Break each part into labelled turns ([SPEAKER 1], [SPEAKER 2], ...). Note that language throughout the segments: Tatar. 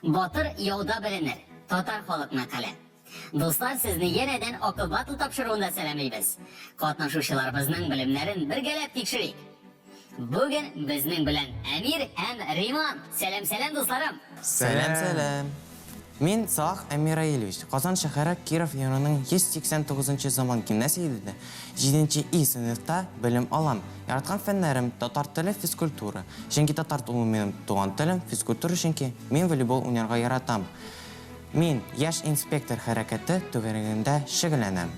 [SPEAKER 1] Батыр яуда беленер. Татар халык мәкале. Достар, сезне янәдән акыл батыл тапшыруында сәламлыйбыз. Катнашучыларыбызның белемнәрен бергәләп тикшерик. Бүген безнең белән Әмир һәм Риман. Сәлам дусларым.
[SPEAKER 2] Сәлам. Мин Сах Әмир Аилевич, Казан шәһәре Киров районының 189 заман гимназиясендә 7 И сыйныфта белем алам. Яраткан фәннәрем татар теле, физкультура. Чөнки татар теле минем туган телем, физкультура чөнки мин волейбол уйнарга яратам. Мин яшь инспектор хәрәкәте түгәрәгендә шөгыльләнәм.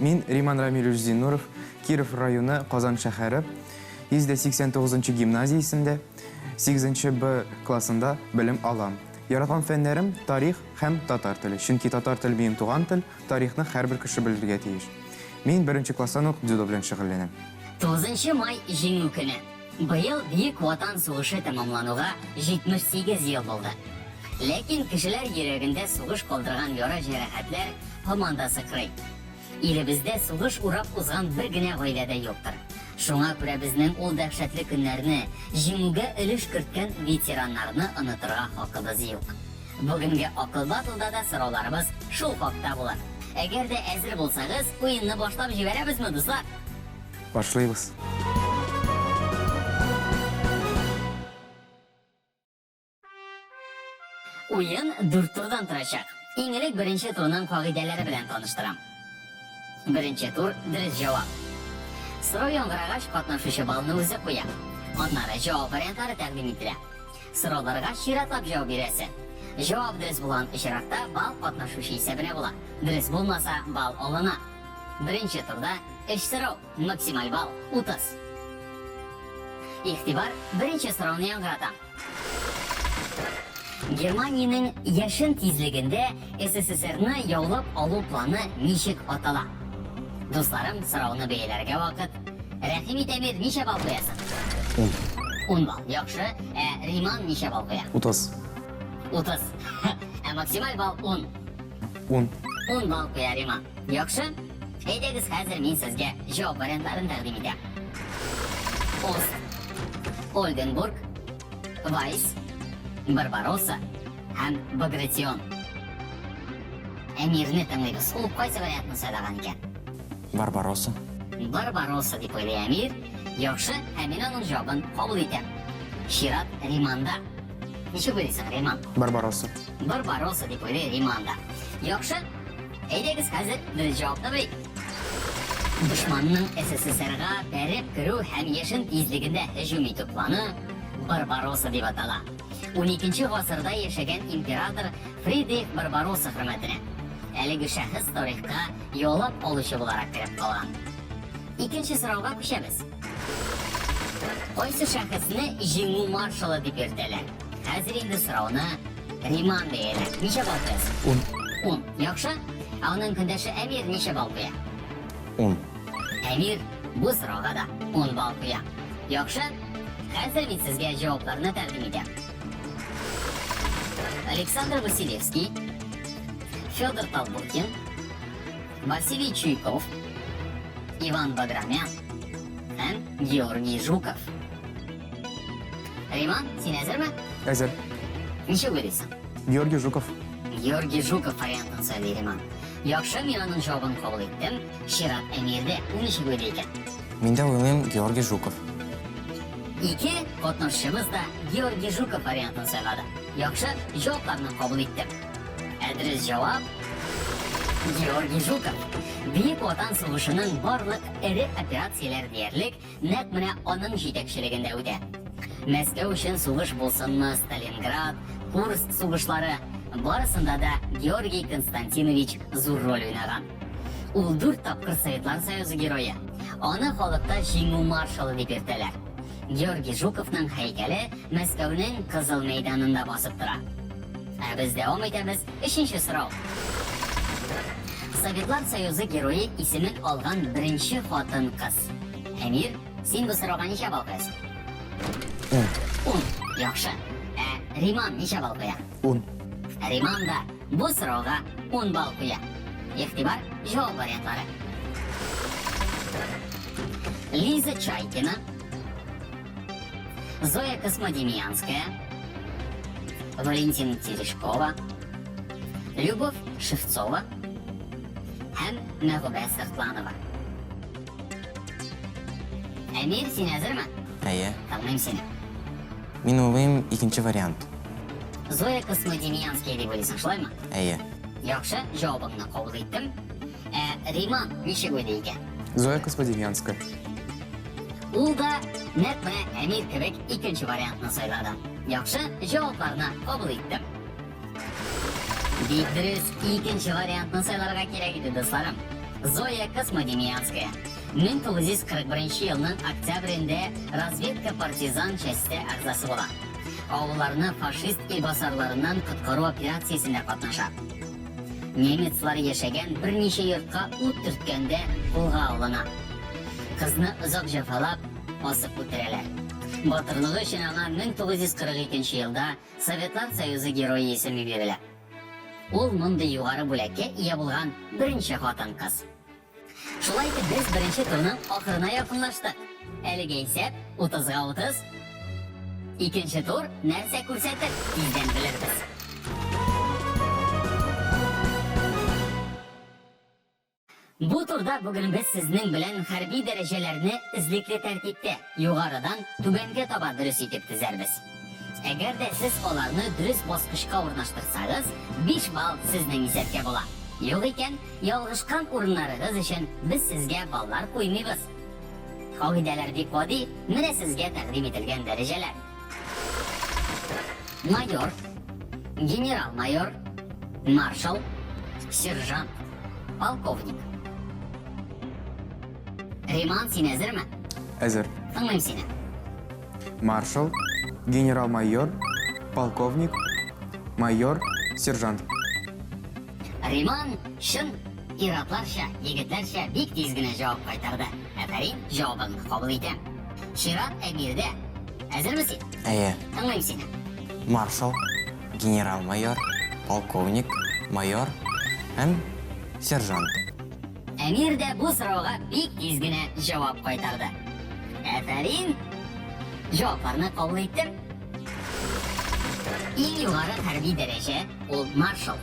[SPEAKER 3] Мин Риман Рамилевич Зинуров, Киров районы Казан шәһәре 189 гимназиясендә 8 Б классында белем алам. Яраткан фәннәрем тарих һәм татар теле. Чөнки татар теле минем туган тел, тарихны һәрбер кеше белергә тиеш. Мин 1 класстан ук дзюдо белән шөгыльләнәм.
[SPEAKER 1] 9 май җиңү көне. Быел Бөек Ватан сугышы тәмамлануга 78 ел булды. Ләкин кешеләр йөрәгендә сугыш калдырган яра җәрәхәтләр һаман да сыкрай. Илебездә сугыш урап узган бер генә гаиләдә юктыр. Шуңа күрә безнең ул дәһшәтле көннәрне, җиңүгә өлеш керткән ветераннарны онытырга хакыбыз юк. Бүгенге акыл батылда да сорауларыбыз шул хакта булыр. Әгәр дә әзер булсагыз, уенны башлап җибәрәбезме, дуслар?
[SPEAKER 3] Башлыйбыз.
[SPEAKER 1] Уен 4 турдан торачак. Иң элек беренче турның кагыйдәләре белән таныштырам. Беренче тур дөрес җавап. Сорау яңгырагач катнашучы балны үзе куя. Аннары җавап вариантлары тәкъдим ителә. Сорауларга чиратлап җавап бирәсең. Җавап дөрес булган очракта бал катнашучы исәбенә була. Дөрес булмаса бал алына. Беренче турда 3 сорау, максималь бал 30. Игътибар, беренче сорауны яңгыратам. Германиянең яшен тизлегендә СССРны яулап алу планы ничек атала? Дусларым, сорауны бәяләргә вакыт. Рәхим Әмир ничә бал куясың? 10 бал. Яхшы. Риман ничә бал куя?
[SPEAKER 3] 30.
[SPEAKER 1] 30. Максималь бал 10.
[SPEAKER 3] 10.
[SPEAKER 1] 10 бал куя Риман. Яхшы. Әйдәгез, хәзер мин сезгә җавап вариантларын тәкъдим итәм. Ост, Ольденбург, Вайс, Барбаросса һәм Багратион. Әмирне тыңлыйбыз. Ул кайсы вариантны сайлаган икән?
[SPEAKER 2] Барбаросса.
[SPEAKER 1] Барбаросса дип уйлый Әмир. Яхшы, һәм мин аның җавабын кабул итәм. Чират Риманда. Ничек уйлыйсың, Риман?
[SPEAKER 3] Барбаросса.
[SPEAKER 1] Барбаросса дип уйлый Риманда. Яхшы, әйдәгез, хәзер дөрес җавапны белик. Дошманның СССРга бәреп керү һәм яшен тизлегендә һөҗүм итү планы Барбаросса дип атала. 12 гасырда яшәгән император Фридрих Барбаросса хөрмәтенә. Әлеге шәхес тарихка яулап алучы буларак кереп калган. Икенче сорауга күчәбез. Кайсы шәхесне җиңү маршалы дип йөртәләр? Хәзер инде сорауны Риман бәяләр. Ничә бал куясың? 10. Яхшы. Аның көндәше Әмир ничә бал куя?
[SPEAKER 2] 10.
[SPEAKER 1] Әмир бу сорауга да 10 бал куя. Яхшы. Хәзер мин сезгә җавапларны тәкъдим итәм. Александр Василевский, Федор Толбухин, Василий Чуйков, Иван Баграмян һәм Георгий Жуков. Риман, син әзерме?
[SPEAKER 3] Әзер.
[SPEAKER 1] Ничек уйлыйсың?
[SPEAKER 3] Георгий Жуков.
[SPEAKER 1] Георгий Жуков вариантын сайлый Риман. Яхшы, мин аның җавабын кабул иттем. Чират Әмирдә ул ничек уйлый икән?
[SPEAKER 2] Мин дә уйлыйм Георгий Жуков.
[SPEAKER 1] Ике катнашчыбыз да Георгий Жуков вариантын сайлады. Яхшы, җавапларны кабул иттем. Дөрес җавап Георгий Жуков. Бөек Ватан сугышының барлык эре операцияләр диярлек нәкъ менә аның җитәкчелегендә үтә. Мәскәү өчен сугыш булсынмы, Сталинград, Курск сугышлары барысында да Георгий Константинович зур роль уйнаган. Ул 4 тапкыр Советлар Союзы герое. Аны халыкта җиңү маршалы дип йөртәләр. Георгий Жуковның һәйкәле Мәскәүнең Кызыл мәйданында басып тора. Без дәвам итәбез. 3нче сорау. Советлар Союзы герое исемен алган беренче хатын кыз. Әмир, син бу сорауга ничә бал куясың? 10. Яхшы. Риман ничә бал куя?
[SPEAKER 3] 10.
[SPEAKER 1] Риман да бу сорауга 10 бал куя. Игътибар, җавап вариантлары. Лиза Чайкина, Зоя Космодемьянская, Валентина Терешкова, Любовь Шевцова һәм Мәгъубә Сыртланова. Әмир, син әзерме?
[SPEAKER 2] Әйе.
[SPEAKER 1] Тыңлыйм сине.
[SPEAKER 2] Мин уйлыйм икенче вариант.
[SPEAKER 1] Зоя Космодемьянская дип уйлыйсың, шулаймы?
[SPEAKER 2] Әйе.
[SPEAKER 1] Яхшы, җавабыңны кабул иттем. Риман ничек уйлый икән?
[SPEAKER 3] Зоя Космодемьянская.
[SPEAKER 1] Ул да нәкъ менә Әмир кебек икенче вариантны сайлады. Яхшы, җавапларны кабул иттем. Бик дөрес, икенче вариантны сайларга кирәк иде, дусларым. Зоя Космодемьянская 1941 елның октябрендә разведка партизан часте әгъзасы була. Авылларны фашист илбасарларыннан коткару операциясендә катнаша. Немецлар яшәгән берничә йортка ут төрткәндә кулга алына. Кызны озак җәфалап асып үтерәләр. Батырлыгы өчен аңа 1942 елда Советлар Союзы герое исеме бирелә. Ул мондый югары бүләккә ия булган беренче хатын-кыз. Шулай итеп без беренче турның ахырына якынлаштык. Әлегә исәп 30-га 30. Икенче тур нәрсә күрсәтер? Тиздән белербез. Бу турда бүген без сезнең белән хәрби дәрәҗәләрне излекле тәртиптә, югарыдан түбәнгә таба дөрес итеп тезәрбез. Әгәр дә сез аларны дөрес баскычка урнаштырсагыз, 5 балл сезнең исәпкә була. Юк икән, ялгышкан урыннарыгыз өчен без сезгә баллар куймыйбыз. Кагыйдәләр бик гади, менә сезгә тәкъдим ителгән дәрәҗәләр. Майор, генерал-майор, маршал, сержант, полковник. Риман, син әзерме?
[SPEAKER 3] Әзер.
[SPEAKER 1] Тыңлыйм сине.
[SPEAKER 3] Маршал, генерал-майор, полковник, майор, сержант.
[SPEAKER 1] Риман шын иратларша, егетләрчә бик тиз генә җавап кайтарды. Әфәрин, җавабыңны кабул итәм. Шират Әмирдә. Әзерме син?
[SPEAKER 2] Әйе.
[SPEAKER 1] Тыңлыйм сине.
[SPEAKER 2] Маршал, генерал-майор, полковник, майор һәм сержант.
[SPEAKER 1] Әмир дә бу сорауга бик тиз генә җавап кайтарды. Әфәрин, җавапларны кабул иттем. Иң югары хәрби дәрәҗә ул маршал.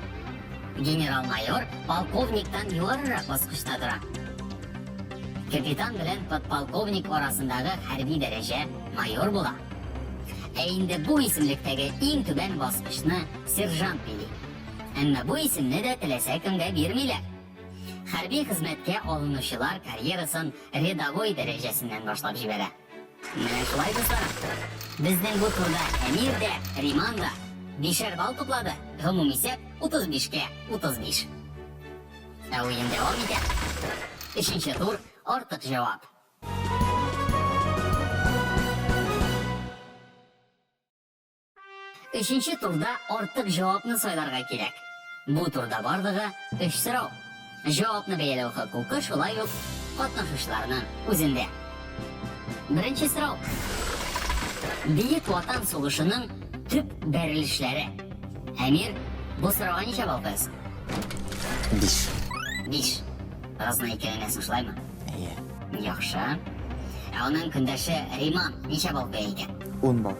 [SPEAKER 1] Генерал-майор полковниктан югарырак баскычта тора. Капитан белән подполковник арасындагы хәрби дәрәҗә майор була. Ә инде бу исемлектәге иң түбән баскычны сержант били. Әмма бу исемне дә теләсә кемгә бирмиләр. Хәрби хезмәткә алынучылар карьерасын рядовой дәрәҗәсеннән башлап җибәрә. Менә шулай дуслар. Безнең бу турда Әмир дә, Риман да 5 балл туплады. Гомум исәп 35-кә 35. Ә уен дәвам итә. 3нче тур артык җавап. Өченче турда артык җавапны сайларга кирәк. Бу турда барлыгы 3 сорау. Җавапны бәяләү хокукы шулай ук катнашучыларның үзендә. Беренче сорау. Бөек Ватан сугышының төп бәрелешләре. Әмир, бу сорауга ничә балл куясың?
[SPEAKER 2] 5.
[SPEAKER 1] 5. Разны икәнәсең, шулаймы?
[SPEAKER 2] Әйе.
[SPEAKER 1] Яхшы. Ә аның көндәше Риман ничә балл куя икән?
[SPEAKER 3] 10 балл.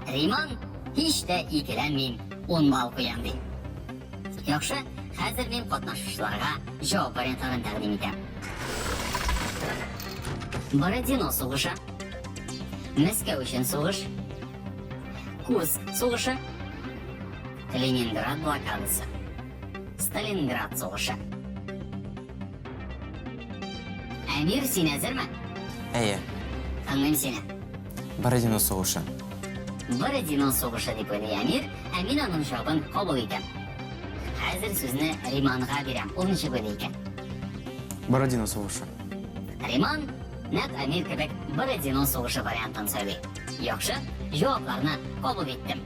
[SPEAKER 1] Риман һич тә икеләнмим, 10 балл куям ди. Яхшы, хәзер мин катнашучыларга җавап вариантларын тәкъдим итәм. Бородино сугышы, Мәскәү өчен сугыш, Курск сугышы, Ленинград блокадасы, Сталинград сугышы. Әмир, син әзерме?
[SPEAKER 2] Әйе.
[SPEAKER 1] Тыңлыйм сине.
[SPEAKER 2] Бородино сугышы.
[SPEAKER 1] Бородино сугышы дип уйлый Әмир, ә мин аның җавабын кабул итәм. Хәзер сүзне Риманга бирәм. Ул ничек уйлый икән?
[SPEAKER 3] Бородино сугышы.
[SPEAKER 1] Риман нәкъ Әмир кебек Бородино сугышы вариантын сөйлий. Яхшы, җавапларны кабул иттем.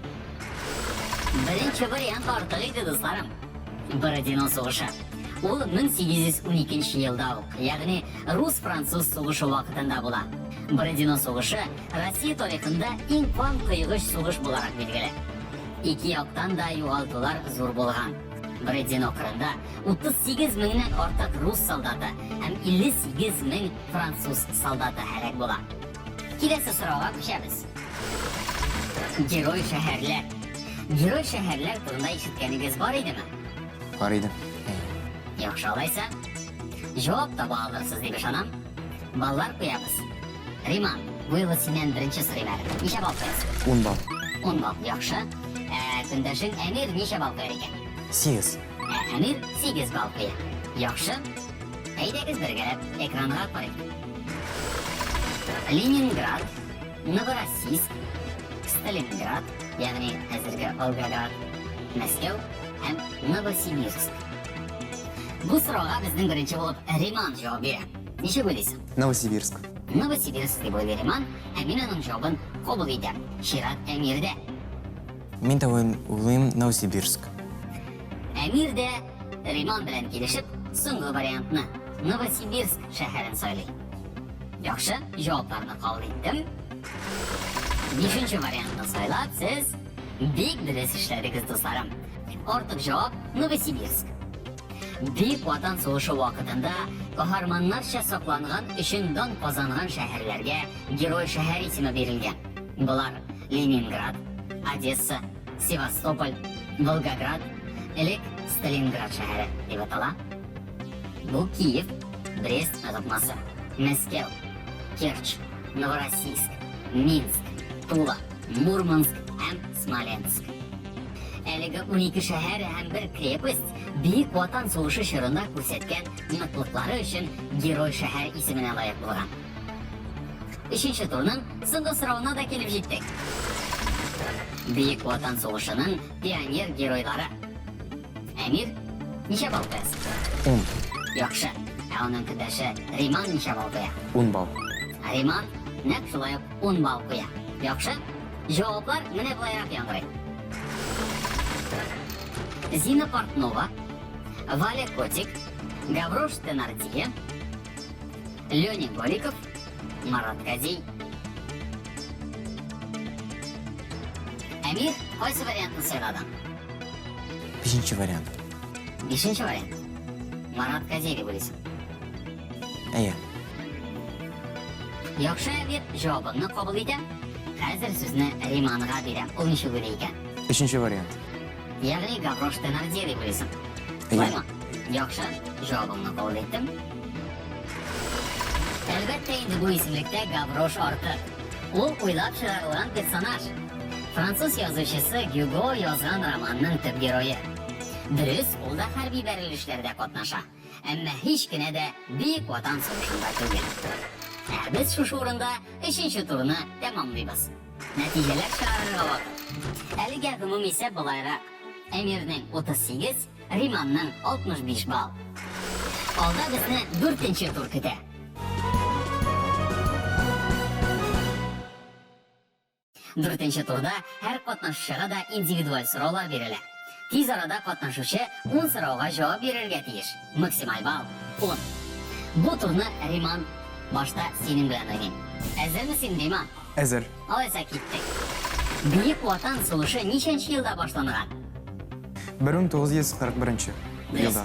[SPEAKER 1] Беренче вариант артык иде, дусларым. Бородино сугышы. Ул 1812 елда ук, ягъни рус-француз сугышы вакытында була. Бородино сугышы Россия тарихында иң кан кыйгыч сугыш буларак билгеле. Ике яктан да югалтулар зур булган. Бородино кырында 38 меңнән артык рус солдаты һәм 58 мең француз солдаты һәлак була. Киләсе сорауга күчәбез. Герой шәһәрләр. Герой шәһәрләр турында ишеткәнегез бар идеме?
[SPEAKER 3] Бар иде.
[SPEAKER 1] Яхшы алайса, җавап таба алырсыз дип ышанам. Баллар куябыз. Риман, бу юлы синнән беренче сорыйм әле. Ничә балл куясың?
[SPEAKER 3] 10 бал.
[SPEAKER 1] 10 балл, яхшы. Көндәшең Әмир ничә балл куяр икән?
[SPEAKER 2] 8.
[SPEAKER 1] Әмир 8 балл куя. Яхшы. Әйдәгез бергәләп экранга карыйк. Ленинград, Новороссийск, Сталинград, ягъни хәзерге Волгоград, Мәскәү һәм Новосибирск. Бу сорауга безнең беренче булып Риман җавап бирә. Ничек уйлыйсың?
[SPEAKER 3] Новосибирск.
[SPEAKER 1] Новосибирск дип уйлый Риман, һәм мин аның җавабын кабул итәм. Чират Әмирдә.
[SPEAKER 2] Мин дә уйлыйм Новосибирск.
[SPEAKER 1] Әмир дә Риман белән килешеп, соңгы вариантны Новосибирск шәһәрен сайлый. Яхшы, җавапларны кабул иттем. 5нче вариантны сайлап, сез бик дөрес эшләдегез, дусларым. Артык җавап Новосибирск. Бик Ватан сугышы вакытында каһарманнарча сакланган өчен дан казанган шәһәрләргә герой шәһәр исеме бирелгән. Булар Ленинград, Одесса, Севастополь, Волгоград, элек Сталинград шәһәре дип атала. Бу Киев, Брест язмасы, Мәскәү, Керчь, Новороссийск, Минск, Тула, Мурманск һәм Смоленск. Әлеге 12 шәһәр һәм бер крепость Бик Ватан сугышы чорында күрсәткән ныклыклары өчен герой шәһәр исеменә лаек булган. 3нче турның соңгы соравына да килеп җиттек. Бик Ватан сугышының пионер геройлары. Әмир, ничә балл куясың?
[SPEAKER 2] 10.
[SPEAKER 1] Яхшы. Ә аның көндәше Риман ничә балл куя?
[SPEAKER 3] 10 бал.
[SPEAKER 1] Риман нәкъ шулай ук 10 балл куя. Яхшы. Җаваплар менә булайрак яңгырый. Зина Портнова, Валя Котик, Гаврош Тенардье, Леня Голиков, Марат Казей. Әмир, кайсы вариантны сайладың?
[SPEAKER 2] 5нче вариант.
[SPEAKER 1] 5нче вариант. Марат Казей дип уйлыйсың.
[SPEAKER 2] Әйе.
[SPEAKER 1] Яхшы, Әмир, җавабыңны кабул итәм. Хәзер сүзне Риманга бирәм. Ул ничек уйлый икән?
[SPEAKER 3] 3нче вариант.
[SPEAKER 1] Ягъни Гаврош Тенардье дип уйлыйсың.
[SPEAKER 3] Әйе.
[SPEAKER 1] Шулаймы? Яхшы, җавабыңны кабул иттем. Әлбәттә инде бу исемлектә Гаврош артык. Ул уйлап чыгарылган персонаж. Француз язучысы Гюго язган романның төп герое. Дөрес, ул да хәрби бәрелешләрдә катнаша. Әмма һич кенә дә Бик Ватан сугышында түгел. Без шушы урында 3нче турны тәмамлыйбыз. Нәтиҗәләр чыгарырга вакыт. Әлегә гомум исәп булайрак. Әмирнең 38, Риманның 65 балл. Алда безне 4нче тур көтә. 4нче турда һәр катнашучыга да индивидуаль сораулар бирелә. Тиз арада катнашучы 10 сорауга җавап бирергә тиеш. Максималь балл 10. Бу турны Риман башта синең белән уйный. Әзермесең, Риман?
[SPEAKER 3] Әзер.
[SPEAKER 1] Алайса киттек. Бик Ватан сугышы ничәнче елда башланган?
[SPEAKER 3] 1941 елда.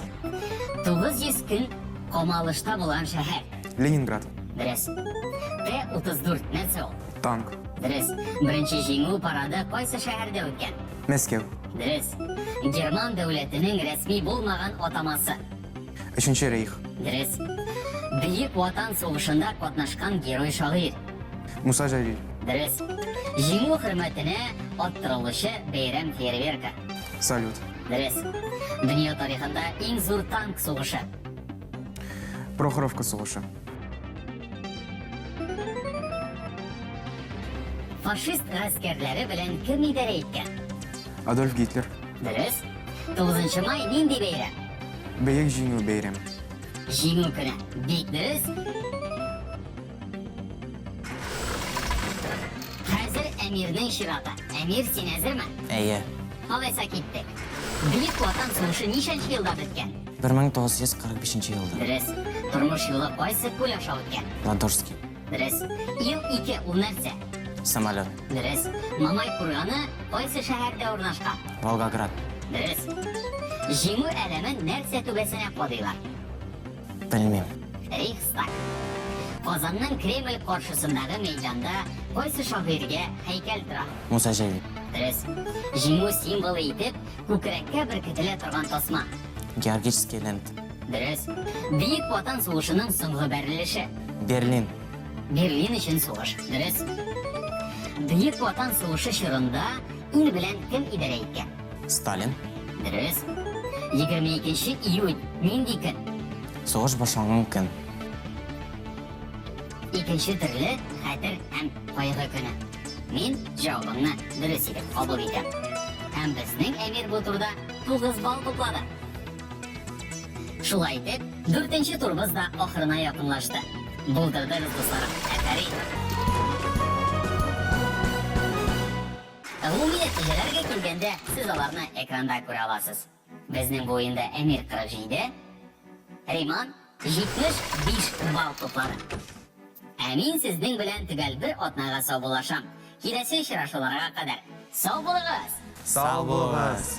[SPEAKER 1] 900 көн камалышта булган шәһәр.
[SPEAKER 3] Ленинград.
[SPEAKER 1] Дөрес. Т-34 нәрсә ул?
[SPEAKER 3] Танк.
[SPEAKER 1] Дөрес. Беренче җиңү парады кайсы шәһәрдә үткән?
[SPEAKER 3] Мәскәү.
[SPEAKER 1] Дөрес. Герман дәүләтенең рәсми булмаган атамасы.
[SPEAKER 3] 3нче рейх.
[SPEAKER 1] Дөрес. Бик Ватан сугышында катнашкан герой шагыйрь.
[SPEAKER 3] Муса Җәлил.
[SPEAKER 1] Дөрес. Җиңү хөрмәтенә аттырылучы бәйрәм фейерверка.
[SPEAKER 3] Салют.
[SPEAKER 1] Дөрес. Дөнья тарихында иң зур танк сугышы.
[SPEAKER 3] Прохоровка сугышы.
[SPEAKER 1] Фашист гаскәрләре белән кем идарә иткән?
[SPEAKER 3] Адольф Гитлер.
[SPEAKER 1] Дөрес. 9 май нинди бәйрәм?
[SPEAKER 3] Бөек җиңү бәйрәме.
[SPEAKER 1] Җиңү көне. Бик дөрес. Хәзер Әмирнең чираты. Әмир, син әзерме?
[SPEAKER 2] Әйе.
[SPEAKER 1] Алайса киттек. Бик Ватан сугышы ничәнче елда беткән?
[SPEAKER 2] 1945 елда.
[SPEAKER 1] Дөрес. Тормыш юлы кайсы күл аша үткән?
[SPEAKER 2] Ладожский.
[SPEAKER 1] Дөрес. Ил 2 ул нәрсә?
[SPEAKER 2] Самолет.
[SPEAKER 1] Дөрес. Мамай курганы кайсы шәһәрдә урнашкан?
[SPEAKER 2] Волгоград.
[SPEAKER 1] Дөрес. Җиңү әлемен нәрсә түбәсенә кадыйлар?
[SPEAKER 2] Белмим.
[SPEAKER 1] Рейхстаг. Казанның Кремль каршысындагы мәйданда кайсы шагыйрьгә һәйкәл тора?
[SPEAKER 2] Муса Җәлил.
[SPEAKER 1] Дөрес. Җиңү символы итеп күкрәккә беркетелә торган тасма.
[SPEAKER 2] Георгический лент.
[SPEAKER 1] Дөрес. Бөек Ватан сугышының соңгы бәрелеше.
[SPEAKER 2] Берлин.
[SPEAKER 1] Берлин өчен сугыш. Дөрес. Бөек Ватан сугышы чорында ил белән кем идарә иткән?
[SPEAKER 2] Сталин.
[SPEAKER 1] Дөрес. 22 июнь нинди көн?
[SPEAKER 2] Соғыш башланган көн.
[SPEAKER 1] Икенче төрле хәтер һәм кайгы көне. Мин җавабымны дөрес итеп кабул итәм. Һәм безнең Әмир бу турда 9 балл туплады. Шулай итеп, 4нче турыбыз да ахырына якынлашты. Булдырдыгыз дусларым. Әфәрин. Гомуми нәтиҗәләргә килгәндә, сез аларны экранда күрә аласыз. Безнең бу уенда Әмир 47, Риман 75 балл туплады. Ә мин сезнең белән төгәл бер атнага сау булашам. Киләсе очрашуларга кадәр сау булыгыз!
[SPEAKER 2] Сау булыгыз!